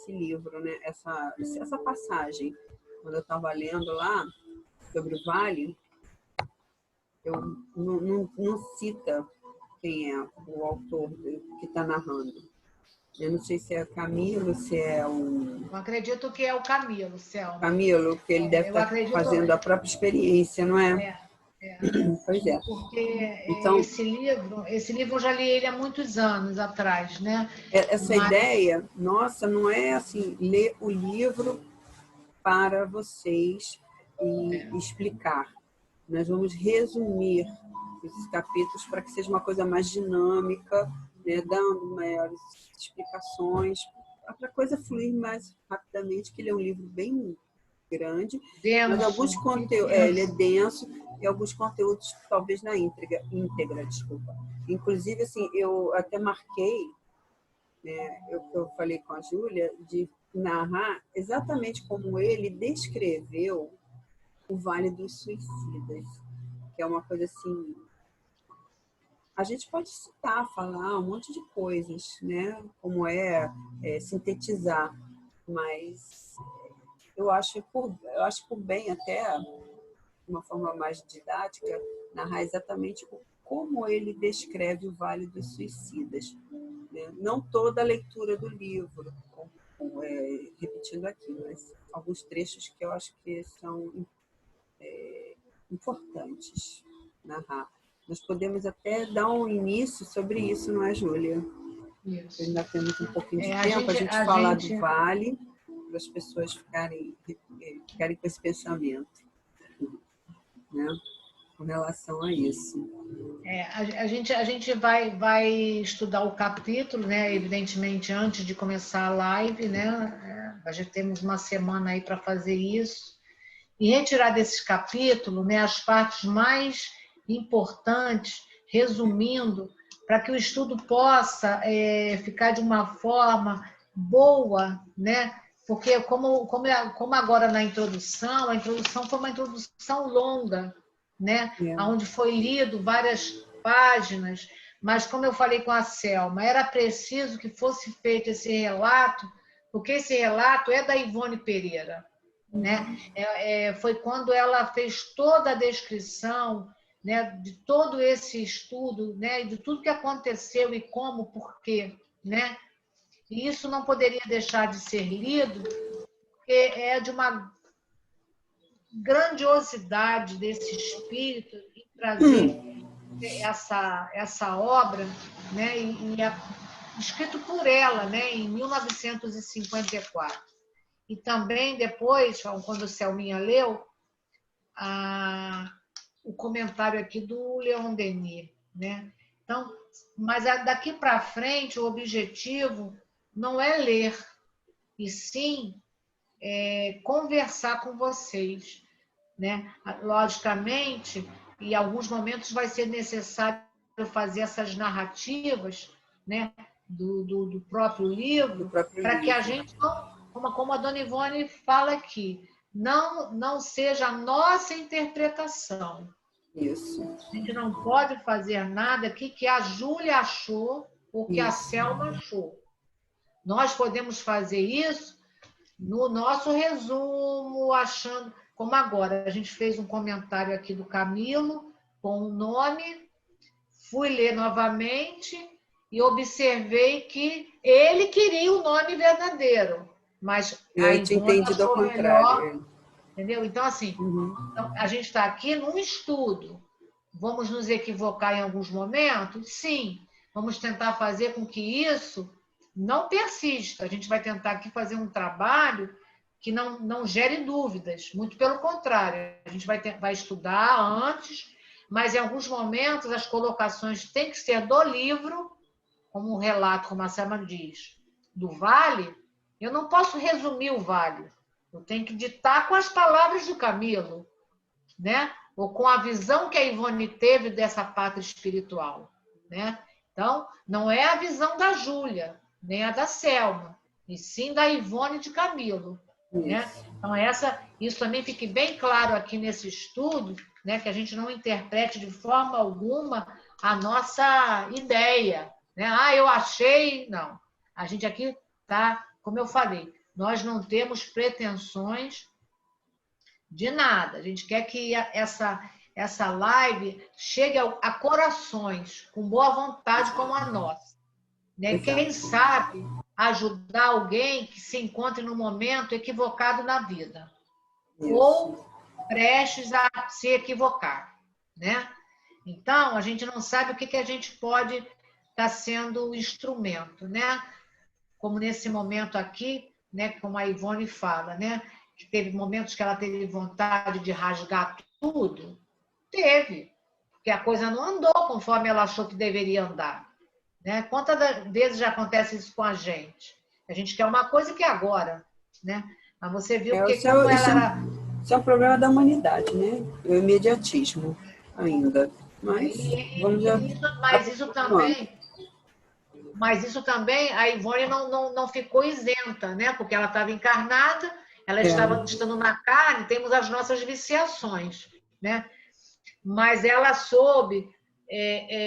livro, né? Essa passagem. Quando eu estava lendo lá sobre o Vale, eu não cita quem é o autor que está narrando. Eu não sei se é Camilo, se é o... Eu acredito que é o Camilo, Selma. Camilo, que ele deve estar fazendo a própria experiência, não é? Pois é. Porque então, esse livro eu já li ele há muitos anos atrás, né? Essa ideia, nossa, não é assim, ler o livro para vocês e explicar. Nós vamos resumir esses capítulos para que seja uma coisa mais dinâmica, né, dando maiores explicações, para a coisa fluir mais rapidamente, que ele é um livro bem grande, denso, mas alguns conteúdos, ele é denso, e alguns conteúdos talvez na íntegra, desculpa. Inclusive, assim, eu até marquei, eu falei com a Júlia, de narrar exatamente como ele descreveu o Vale dos Suicidas, que é uma coisa assim... A gente pode citar, falar um monte de coisas, né? Como sintetizar, mas eu acho por bem até, de uma forma mais didática, narrar exatamente como ele descreve o Vale dos Suicidas. Né? Não toda a leitura do livro, repetindo aqui, mas alguns trechos que eu acho que são importantes narrar. Nós podemos até dar um início sobre isso, não é, Júlia? Isso. Ainda temos um pouquinho de tempo a gente falar do Vale, para as pessoas ficarem com esse pensamento, né? Com relação a isso. A gente vai estudar o capítulo, né? Evidentemente, antes de começar a live, né? Já temos uma semana aí para fazer isso. E retirar desse capítulo, né, as partes mais importantes, resumindo, para que o estudo possa ficar de uma forma boa, né? Porque como agora na introdução, a introdução foi uma introdução longa, né? Onde foi lido várias páginas, mas como eu falei com a Selma, era preciso que fosse feito esse relato, porque esse relato é da Ivone Pereira, né? Foi quando ela fez toda a descrição, né, de todo esse estudo, né, de tudo que aconteceu e como, por quê, né? E isso não poderia deixar de ser lido, porque é de uma grandiosidade desse espírito em trazer essa obra, né, escrito por ela, né, em 1954. E também depois, quando o Selminha leu, o comentário aqui do Leon Denis, né? Então, mas daqui para frente o objetivo não é ler, e sim conversar com vocês, né? Logicamente, em alguns momentos vai ser necessário fazer essas narrativas, né? do próprio livro, para que a gente não, como a dona Ivone fala aqui, não seja a nossa interpretação. Isso. A gente não pode fazer nada aqui que a Júlia achou ou que a Selma achou. Nós podemos fazer isso no nosso resumo, achando... Como agora, a gente fez um comentário aqui do Camilo, com o nome, fui ler novamente e observei que ele queria o nome verdadeiro, mas a Ivone achou melhor, entendeu? Então, assim, a gente está aqui num estudo. Vamos nos equivocar em alguns momentos? Sim. Vamos tentar fazer com que isso não persista. A gente vai tentar aqui fazer um trabalho que não gere dúvidas. Muito pelo contrário. A gente vai estudar antes, mas em alguns momentos as colocações têm que ser do livro, como um relato, como a Selma diz. do vale, eu não posso resumir o vale. Eu tenho que ditar com as palavras do Camilo, né? Ou com a visão que a Ivone teve dessa pátria espiritual, né? Então, não é a visão da Júlia, nem a da Selma, e sim da Ivone de Camilo, né? Então, isso também fique bem claro aqui nesse estudo, né? Que a gente não interprete de forma alguma a nossa ideia, né? Ah, eu achei... Não. A gente aqui tá, como eu falei, nós não temos pretensões de nada. A gente quer que essa live chegue a corações com boa vontade como a nossa, né? Quem sabe ajudar alguém que se encontre num momento equivocado na vida. Isso. Ou prestes a se equivocar, né? Então, a gente não sabe o que a gente pode estar sendo instrumento, né? Como nesse momento aqui, né? Como a Ivone fala, né? Que teve momentos que ela teve vontade de rasgar tudo. Teve, porque a coisa não andou conforme ela achou que deveria andar, né? Quantas vezes já acontece isso com a gente? A gente quer uma coisa que é agora, né? Mas você viu que como ela era... Isso é um problema da humanidade, né? O imediatismo ainda. Mas isso também, a Ivone não ficou isenta, né? Porque ela estava encarnada, ela estava estando na carne, temos as nossas viciações, né? Mas ela soube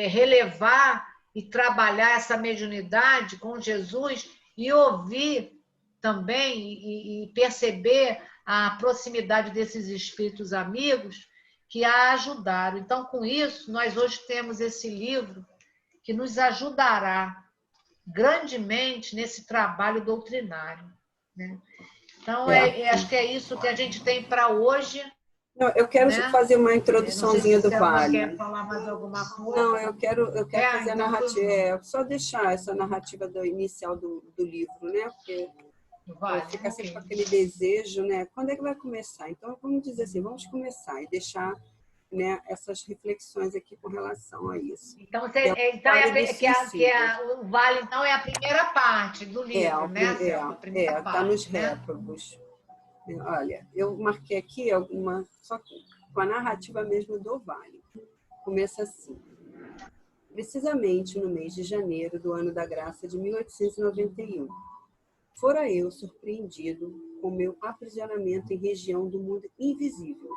relevar e trabalhar essa mediunidade com Jesus e ouvir também e perceber a proximidade desses espíritos amigos que a ajudaram. Então, com isso, nós hoje temos esse livro que nos ajudará grandemente nesse trabalho doutrinário, né? Então, acho que é isso que a gente tem para hoje. Não, eu quero fazer uma introduçãozinha do Vale. Quer falar mais alguma coisa? Não, eu quero fazer a narrativa, só deixar essa narrativa inicial do livro, né? Porque fica sempre com aquele desejo, né? Quando é que vai começar? Então, vamos dizer assim, vamos começar e deixar, né, essas reflexões aqui com relação a isso. Então, o Vale então, é a primeira parte do livro, né, Selma? Está nos réprobos. Olha, eu marquei aqui alguma, só com a narrativa mesmo do Vale. Começa assim. Precisamente no mês de janeiro do ano da graça de 1891, fora eu surpreendido com meu aprisionamento em região do mundo invisível,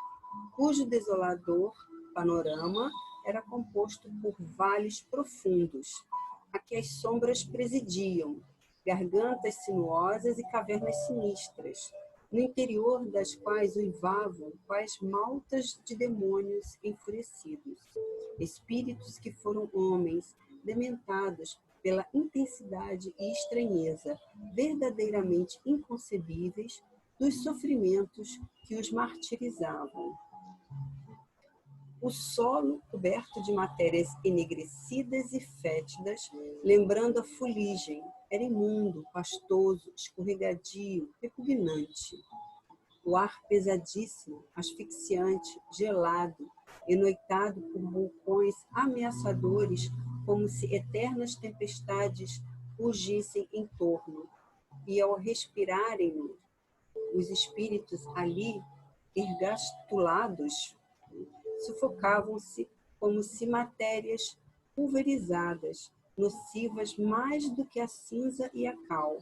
cujo desolador panorama era composto por vales profundos, a que as sombras presidiam, gargantas sinuosas e cavernas sinistras, no interior das quais uivavam quais maltas de demônios enfurecidos, espíritos que foram homens, dementados pela intensidade e estranheza verdadeiramente inconcebíveis dos sofrimentos que os martirizavam. O solo, coberto de matérias enegrecidas e fétidas, lembrando a fuligem, era imundo, pastoso, escorregadio, repugnante. O ar pesadíssimo, asfixiante, gelado, enoitado por vulcões ameaçadores, como se eternas tempestades rugissem em torno, e ao respirarem os espíritos ali, ergastulados, sufocavam-se como se matérias pulverizadas, nocivas mais do que a cinza e a cal,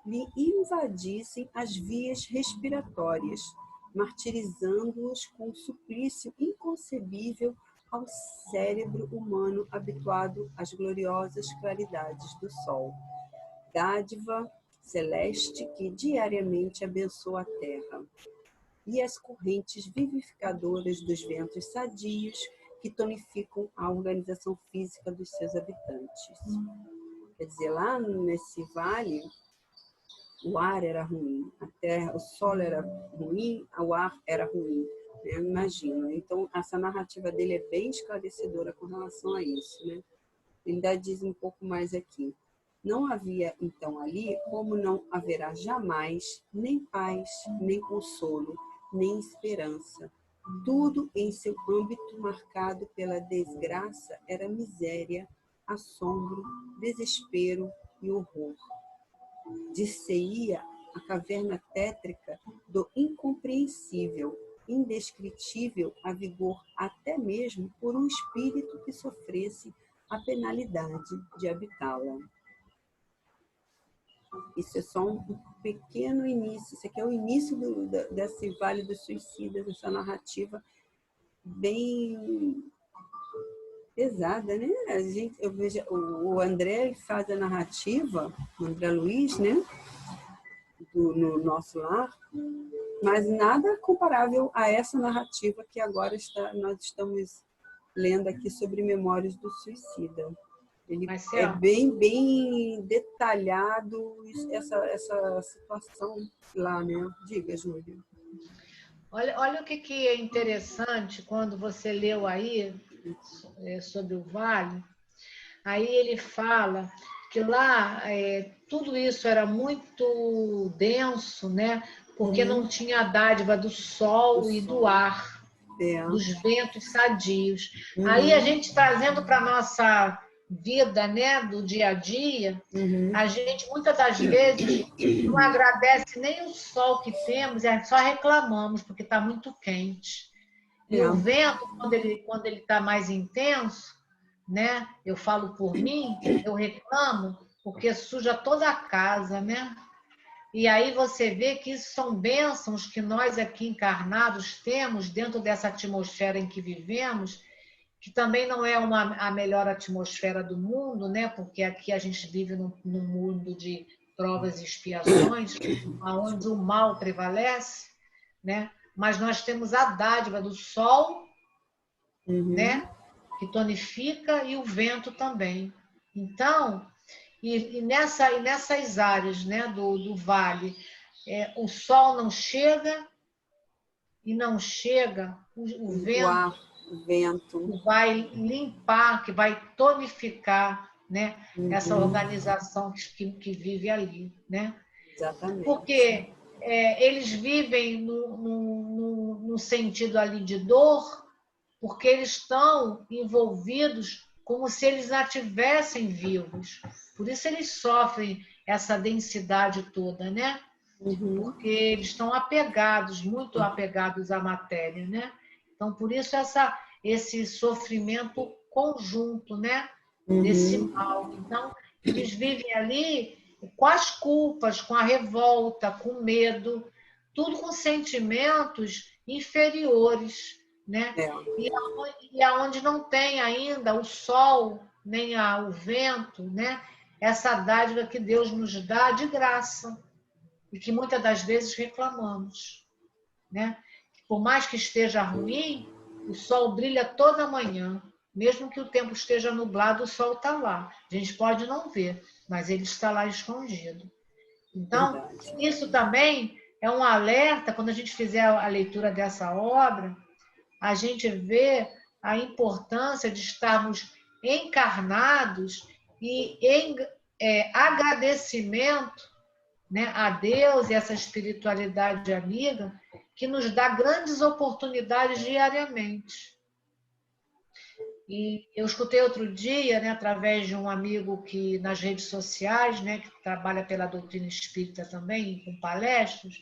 lhe invadissem as vias respiratórias, martirizando-os com um suplício inconcebível ao cérebro humano habituado às gloriosas claridades do sol. Dádiva celeste que diariamente abençoa a terra, e as correntes vivificadoras dos ventos sadios que tonificam a organização física dos seus habitantes. Quer dizer, lá nesse vale, o ar era ruim, a terra, o solo era ruim, o ar era ruim, né? Imagina. Então, essa narrativa dele é bem esclarecedora com relação a isso, né? Ele ainda diz um pouco mais aqui. Não havia, então, ali, como não haverá jamais, nem paz, nem consolo, nem esperança. Tudo em seu âmbito marcado pela desgraça era miséria, assombro, desespero e horror. dir-se-ia a caverna tétrica do incompreensível, indescritível a vigor até mesmo por um espírito que sofresse a penalidade de habitá-la. Isso é só um pequeno início, isso aqui é o início desse Vale dos Suicidas, essa narrativa bem pesada, né? Eu vejo, o André faz a narrativa, o André Luiz, né? No Nosso Lar, mas nada comparável a essa narrativa que agora nós estamos lendo aqui sobre Memórias do Suicida. Ele é bem detalhado essa situação lá, né? Diga, Júlia. Olha o que é interessante quando você leu aí sobre o Vale. Aí ele fala que lá tudo isso era muito denso, né? Porque não tinha a dádiva do sol e do ar, dos ventos sadios. Aí a gente trazendo para a nossa vida, né, do dia a dia, a gente muitas das vezes não agradece nem o sol que temos, só reclamamos porque está muito quente. E o vento, quando ele está mais intenso, né? Eu falo por mim, eu reclamo porque suja toda a casa, né? E aí você vê que isso são bênçãos que nós aqui encarnados temos dentro dessa atmosfera em que vivemos, que também não é a melhor atmosfera do mundo, né? Porque aqui a gente vive num mundo de provas e expiações, onde o mal prevalece, né? Mas nós temos a dádiva do sol, né? Que tonifica, e o vento também. Então, nessas áreas, né, do vale, o sol não chega e não chega, o vento que vai limpar, que vai tonificar, né, essa organização que vive ali, né? Exatamente. Porque eles vivem no sentido ali de dor, porque eles estão envolvidos como se eles já estivessem vivos. Por isso eles sofrem essa densidade toda, né? Porque eles estão apegados, muito apegados à matéria, né? Então, por isso esse sofrimento conjunto, né? Desse mal. Então, eles vivem ali com as culpas, com a revolta, com o medo, tudo com sentimentos inferiores, né? E aonde não tem ainda o sol, nem o vento, né? Essa dádiva que Deus nos dá de graça e que muitas das vezes reclamamos, né? Por mais que esteja ruim, o sol brilha toda manhã, mesmo que o tempo esteja nublado, o sol está lá. A gente pode não ver, mas ele está lá escondido. Então, isso também é um alerta, quando a gente fizer a leitura dessa obra, a gente vê a importância de estarmos encarnados e em agradecimento, né, a Deus e essa espiritualidade amiga que nos dá grandes oportunidades diariamente. E eu escutei outro dia, né, através de um amigo que nas redes sociais, né, que trabalha pela doutrina espírita também, com palestras,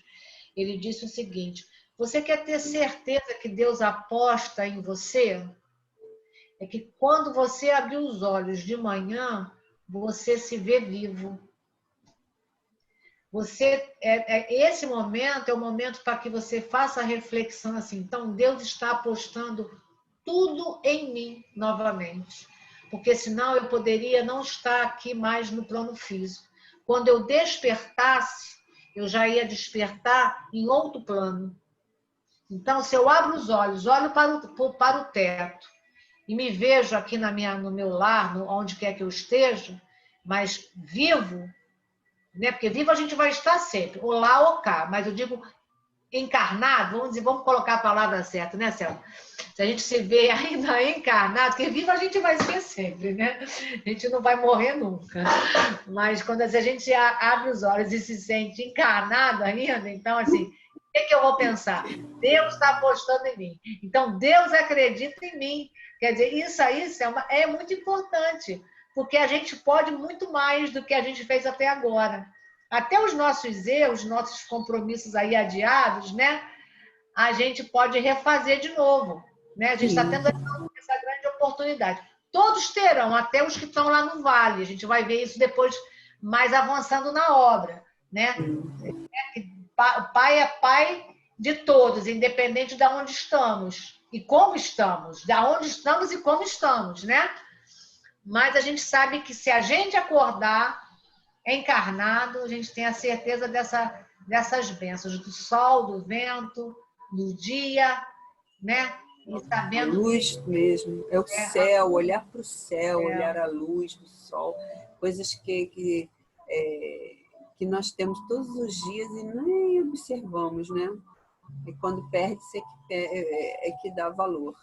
ele disse o seguinte: você quer ter certeza que Deus aposta em você? É que quando você abrir os olhos de manhã, você se vê vivo. Esse momento é o momento para que você faça a reflexão assim. Então, Deus está apostando tudo em mim novamente. Porque senão eu poderia não estar aqui mais no plano físico. Quando eu despertasse, eu já ia despertar em outro plano. Então, se eu abro os olhos, olho para o teto e me vejo aqui no meu lar, onde quer que eu esteja, mas vivo, né? Porque vivo a gente vai estar sempre, ou lá ou cá, mas eu digo encarnado, vamos colocar a palavra certa, né, Selma? Se a gente se vê ainda encarnado, porque vivo a gente vai ser sempre, né? A gente não vai morrer nunca. Mas quando a gente abre os olhos e se sente encarnado ainda, então, assim, o que eu vou pensar? Deus está apostando em mim. Então, Deus acredita em mim. Quer dizer, isso aí, Selma, é muito importante, porque a gente pode muito mais do que a gente fez até agora. Até os nossos erros, nossos compromissos aí adiados, né? A gente pode refazer de novo, né? A gente está tendo essa grande oportunidade. Todos terão, até os que estão lá no vale. A gente vai ver isso depois, mais avançando na obra, né? O Pai é Pai de todos, independente de onde estamos e como estamos, de onde estamos e como estamos, né? Mas a gente sabe que se a gente acordar encarnado, a gente tem a certeza dessas bênçãos, do sol, do vento, do dia, né? E sabendo a luz mesmo, é o céu, olhar para o céu, olhar a luz do sol, coisas que nós temos todos os dias e nem observamos, né? E quando perde, é que dá valor.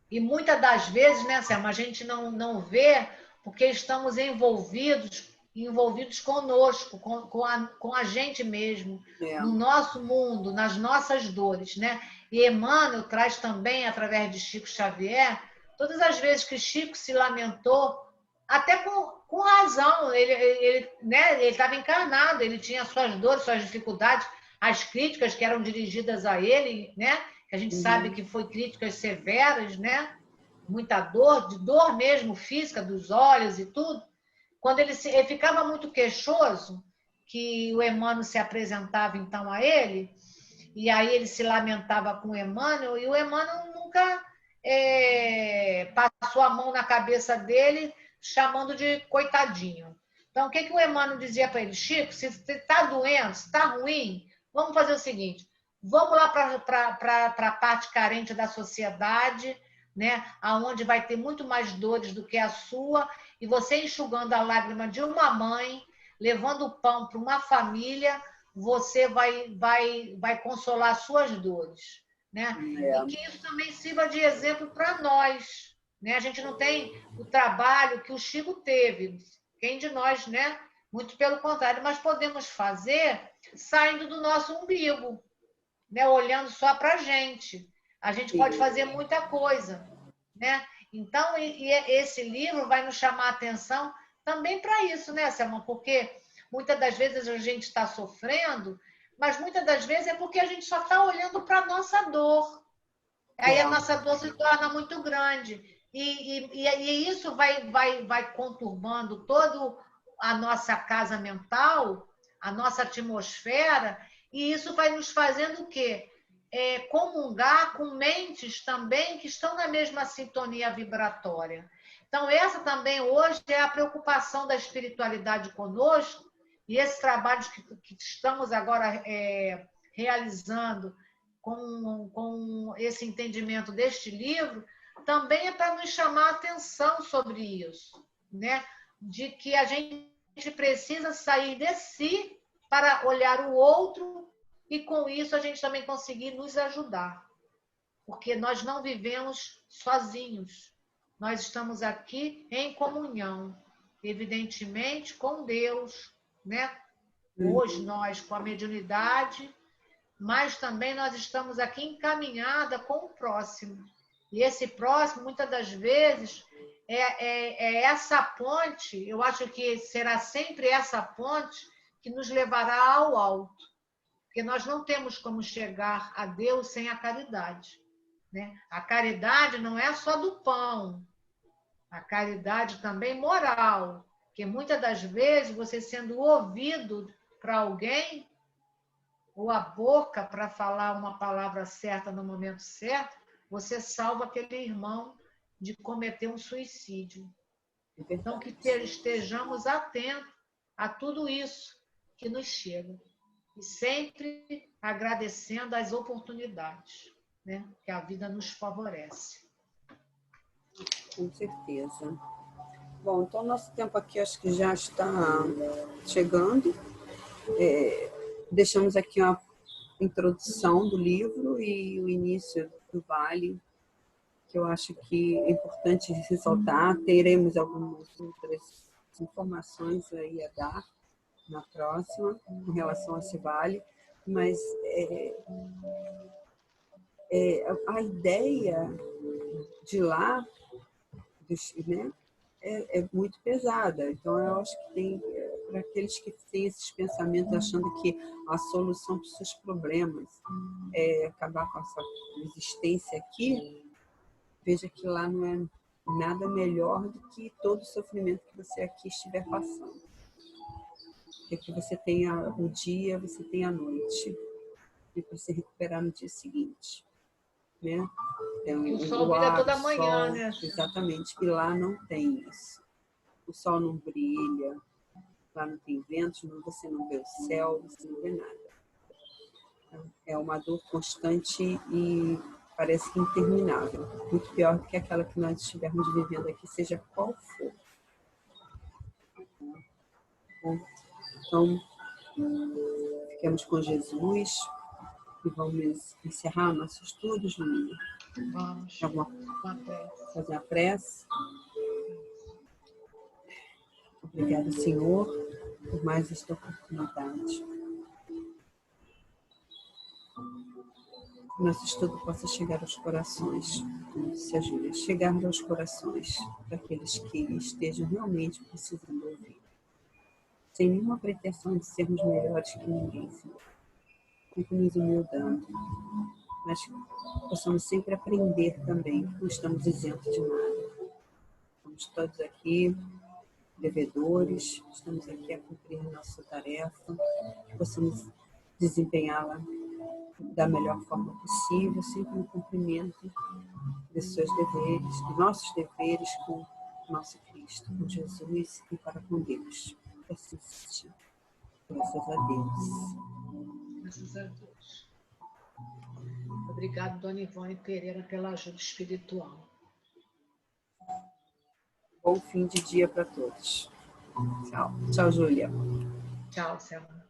E muitas das vezes, né, Selma, a gente não vê porque estamos envolvidos conosco, com a gente mesmo, no nosso mundo, nas nossas dores, né? E Emmanuel traz também, através de Chico Xavier, todas as vezes que Chico se lamentou, até com razão, ele estava encarnado, ele tinha suas dores, suas dificuldades, as críticas que eram dirigidas a ele, né? Que a gente sabe que foi críticas severas, né? Muita dor, de dor mesmo física, dos olhos e tudo. Quando ele ficava muito queixoso, que o Emmanuel se apresentava então a ele, e aí ele se lamentava com o Emmanuel, e o Emmanuel nunca passou a mão na cabeça dele, chamando de coitadinho. Então, o que o Emmanuel dizia para ele? Chico, se você está doendo, se está ruim, vamos fazer o seguinte, vamos lá para a parte carente da sociedade, né? Onde vai ter muito mais dores do que a sua, e você enxugando a lágrima de uma mãe, levando o pão para uma família, você vai consolar suas dores, né? E que isso também sirva de exemplo para nós, né? A gente não tem o trabalho que o Chico teve, quem de nós, né? Muito pelo contrário, mas podemos fazer saindo do nosso umbigo, né? Olhando só para a gente. A gente pode fazer muita coisa, né? Então, esse livro vai nos chamar a atenção também para isso, né, Selma? Porque muitas das vezes a gente está sofrendo, mas muitas das vezes é porque a gente só está olhando para a nossa dor. Aí a nossa dor se torna muito grande. E isso vai conturbando toda a nossa casa mental, a nossa atmosfera, e isso vai nos fazendo o quê? Comungar com mentes também que estão na mesma sintonia vibratória. Então, essa também hoje é a preocupação da espiritualidade conosco, e esses trabalhos que estamos agora realizando com esse entendimento deste livro, também é para nos chamar a atenção sobre isso, né? De que a gente precisa sair de si para olhar o outro e, com isso, a gente também conseguir nos ajudar. Porque nós não vivemos sozinhos. Nós estamos aqui em comunhão, evidentemente, com Deus, né? Hoje nós com a mediunidade, mas também nós estamos aqui encaminhada com o próximo. E esse próximo, muitas das vezes, é essa ponte, eu acho que será sempre essa ponte que nos levará ao alto. Porque nós não temos como chegar a Deus sem a caridade, né? A caridade não é só do pão, a caridade também moral, porque muitas das vezes você sendo ouvido para alguém, ou a boca para falar uma palavra certa no momento certo, você salva aquele irmão de cometer um suicídio. Então, que estejamos atentos a tudo isso que nos chega. E sempre agradecendo as oportunidades, né, que a vida nos favorece. Com certeza. Bom, então nosso tempo aqui acho que já está chegando. Deixamos aqui uma introdução do livro e o início do Vale, que eu acho que é importante ressaltar. Teremos algumas outras informações aí a dar na próxima, em relação a esse Vale, mas a ideia de lá, né, é muito pesada. Então, eu acho que tem, para aqueles que têm esses pensamentos achando que a solução para os seus problemas é acabar com essa existência aqui, veja que lá não é nada melhor do que todo o sofrimento que você aqui estiver passando. Porque aqui você tem o dia, você tem a noite, e para se recuperar no dia seguinte. Né? O sol brilha toda manhã, sol, né? Exatamente, e lá não tem isso. O sol não brilha, lá não tem ventos, você não vê o céu, você não vê nada. É uma dor constante e parece que interminável. Muito pior do que aquela que nós estivermos vivendo aqui, seja qual for. Então, fiquemos com Jesus e vamos encerrar o nosso estudo, Julinha. Vamos. Fazer a prece. Obrigada, Senhor, por mais esta oportunidade. Que nosso estudo possa chegar aos corações, como disse a Júlia, chegar aos corações daqueles que estejam realmente precisando ouvir. Sem nenhuma pretensão de sermos melhores que ninguém, Senhor. Sempre nos humildando. Mas possamos sempre aprender também, não estamos isentos de nada. Estamos todos aqui devedores, estamos aqui a cumprir a nossa tarefa, que possamos desempenhá-la da melhor forma possível, sempre no cumprimento dos seus deveres, dos nossos deveres com o nosso Cristo, com Jesus e para com Deus. Assim seja. Graças a Deus. Graças a Deus. Obrigado, Dona Ivone Pereira, pela ajuda espiritual. Bom fim de dia para todos. Tchau. Tchau, Júlia. Tchau, Selma.